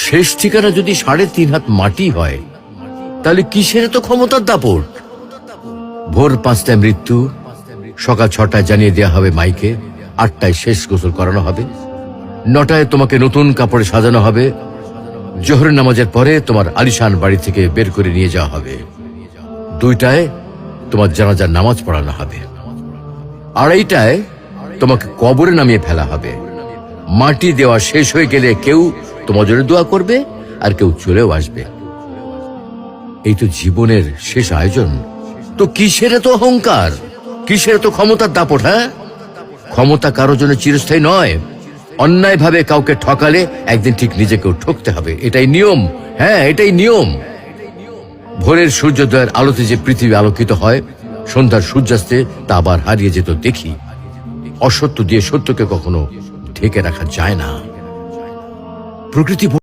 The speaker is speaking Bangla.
শেষ ঠিকানা যদি ৩.৫ হাত মাটি হয়, তাহলে কিসের তো ক্ষমতার দাপট? ভোর ৫টায় মৃত্যু, সকাল ৬টায় জানিয়ে দেওয়া হবে মাইকে, ৮টায় শেষ গোসল করানো হবে, ৯টায় তোমাকে নতুন কাপড়ে সাজানো হবে, জোহরের নামাজের পরে তোমার আলিশান বাড়ি থেকে বের করে নিয়ে যাওয়া হবে, ২টায় তোমার জানাজার নামাজ পড়ানো হবে, ২:৩০টায় তোমাকে কবরে নামিয়ে ফেলা হবে। মাটি দেওয়া শেষ হয়ে গেলে কেউ তোমার জন্য দোয়া করবে, আর কেউ চলেও আসবে। এই তো জীবনের শেষ আয়োজন। তো কিসের তো অহংকার, কিসের তো ক্ষমতার দাপট? হ্যাঁ, ক্ষমতা কারো জন্য চিরস্থায়ী নয়। অন্যায় ভাবে কাউকে ঠকালে একদিন ঠিক নিজেকেও ঠকতে হবে, এটাই নিয়ম। হ্যাঁ, এটাই নিয়ম। ভোরের সূর্যোদয়ের আলোতে যে পৃথিবী আলোকিত হয়, সন্ধ্যার সূর্যাস্তে তা আবার হারিয়ে যেত দেখি। অসত্য দিয়ে সত্যকে কখনো ঢেকে রাখা যায় না। প্রকৃতি